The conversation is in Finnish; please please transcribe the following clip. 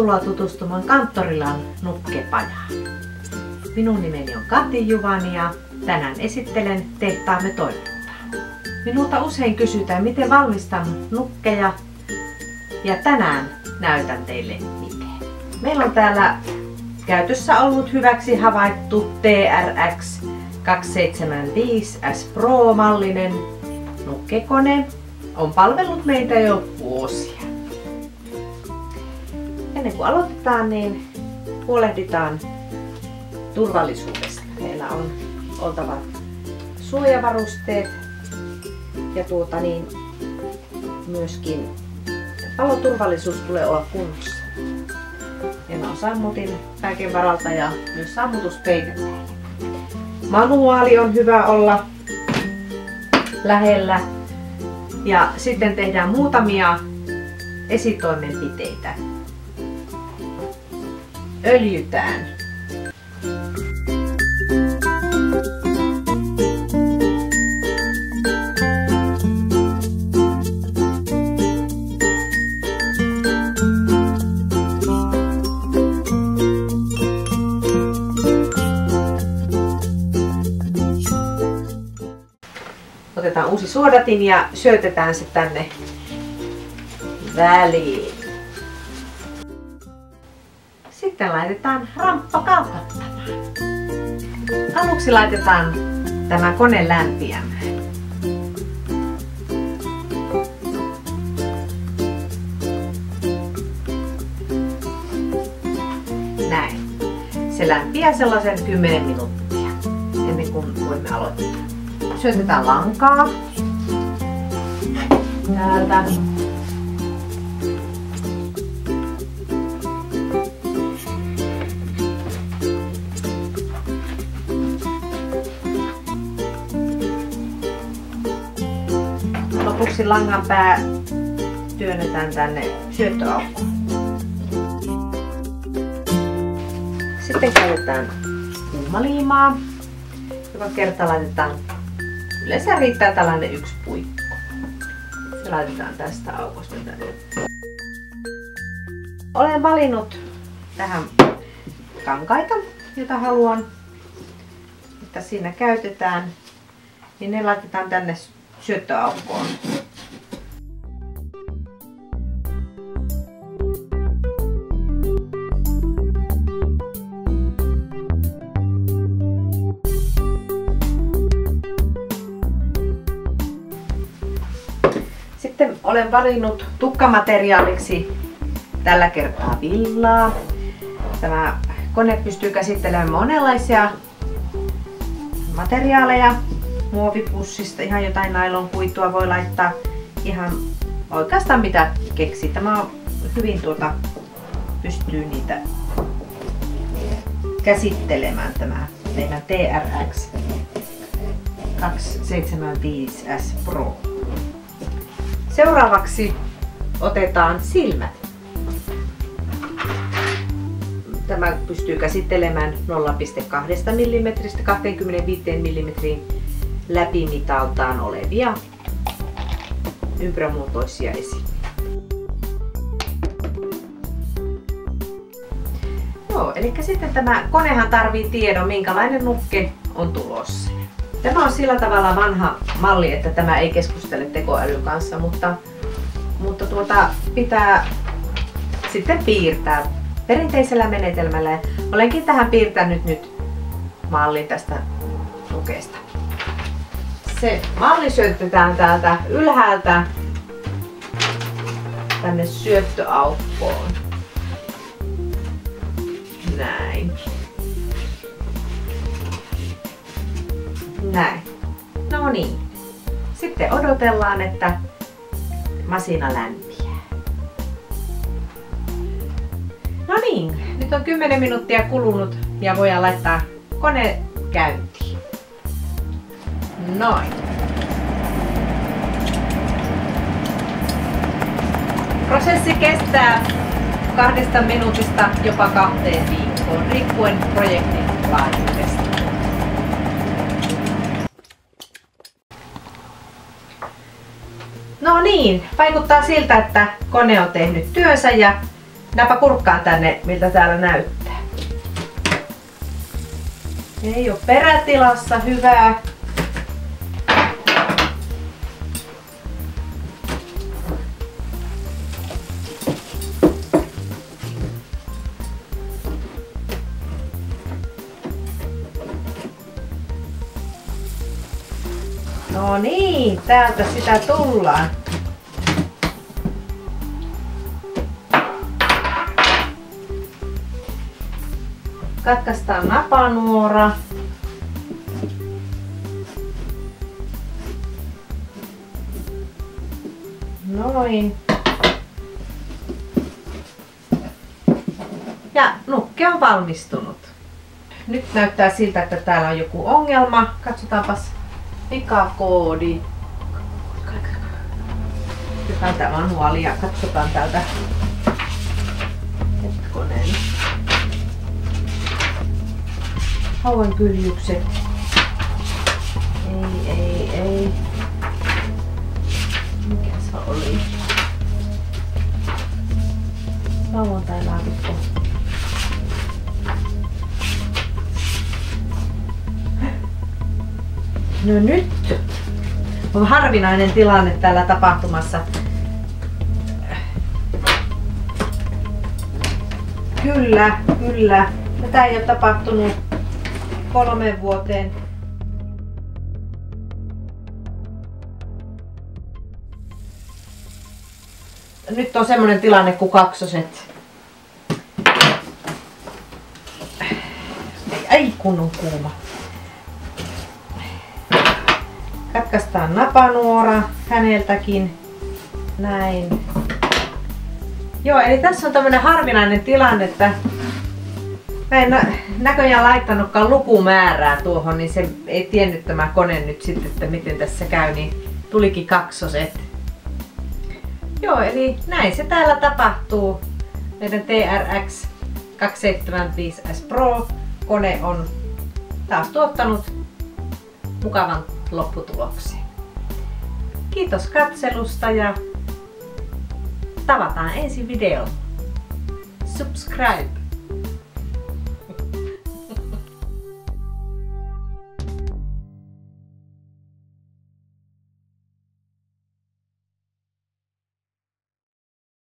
Tervetuloa tutustumaan Kanttorilan nukkepajaan. Minun nimeni on Kati Juvani ja tänään esittelen tehtaamme toimintaa. Minulta usein kysytään, miten valmistan nukkeja, ja tänään näytän teille miten. Meillä on täällä käytössä ollut hyväksi havaittu TRX 275S Pro-mallinen nukkekone. On palvellut meitä jo vuosia. Ennen kuin aloitetaan, niin huolehditaan turvallisuudesta. Meillä on oltava suojavarusteet ja myöskin paloturvallisuus tulee olla kunnossa. Meillä on sammutin kaiken varalta ja myös sammutuspeite. Manuaali on hyvä olla lähellä. Ja sitten tehdään muutamia esitoimenpiteitä. Öljytään. Otetaan uusi suodatin ja syötetään se tänne väliin. Sitten laitetaan ramppa kalkattamaan. Aluksi laitetaan tämä kone lämpiämään. Näin. Se lämpiää sellaisen 10 minuuttia ennen kuin voimme aloittaa. Syötetään lankaa täältä. Lopuksi langan pää työnnetään tänne syöttöaukkoon. Sitten käytetään kuumaliimaa, joka kerta laitetaan. Yleensä riittää tällainen yksi puikko. Se laitetaan tästä aukosta tänne. Olen valinnut tähän kankaita, jota haluan, että siinä käytetään. Niin ne laitetaan tänne syöttöaukkoon. Sitten olen valinnut tukkamateriaaliksi tällä kertaa villaa. Tämä kone pystyy käsittelemään monenlaisia materiaaleja. Muovipussista ihan jotain nailonkuitua voi laittaa ihan oikeastaan mitä keksii. Tämä on hyvin pystyy niitä käsittelemään tämä meidän TRX 275S Pro. Seuraavaksi otetaan silmät. Tämä pystyy käsittelemään 0,2 mm 25 mm läpimitaltaan olevia ympyrämuotoisia esimiä. Joo, eli sitten tämä konehan tarvii tiedon, minkälainen nukke on tulossa. Tämä on sillä tavalla vanha malli, että tämä ei keskustele tekoälyn kanssa, mutta pitää sitten piirtää perinteisellä menetelmällä. Olenkin tähän piirtänyt nyt mallin tästä nukesta. Se malli syötetään täältä ylhäältä tänne syöttöaukkoon. Näin. Näin. No niin. Sitten odotellaan, että masina lämpiää. No niin, nyt on 10 minuuttia kulunut ja voidaan laittaa kone käyntiin. Noin. Prosessi kestää 2 minuutista jopa 2 viikkoon, riippuen projektin laajuudesta. No niin, vaikuttaa siltä, että kone on tehnyt työnsä ja Minäpä kurkkaan tänne, miltä täällä näyttää. Ei ole perätilassa, hyvää. No niin, täältä sitä tullaan. Katkaistaan napanuora. Noin. Ja nukke on valmistunut. Nyt näyttää siltä, että täällä on joku ongelma. Katsotaanpas vikakoodi. Otetaan tää manuaali ja katsotaan täältä. Hetkonen. Hauenkyljykset. Ei. Mikä se oli? Lauantai-laatikko. No nyt on harvinainen tilanne täällä tapahtumassa. Kyllä. Tätä ei ole tapahtunut 3 vuoteen. Nyt on semmoinen tilanne kuin kaksoset. Ei kun on kuuma. Katkaistaan napanuora häneltäkin. Näin. Joo, eli tässä on tämmönen harvinainen tilanne, että mä en näköjään laittanutkaan lukumäärää tuohon, niin se ei tiennyt tämä kone nyt sitten, että miten tässä käy, niin tulikin kaksoset. Joo, eli näin se täällä tapahtuu. Meidän TRX 275S Pro kone on taas tuottanut mukavan lopputuloksen. Kiitos katselusta ja tavataan ensi videolla. Subscribe!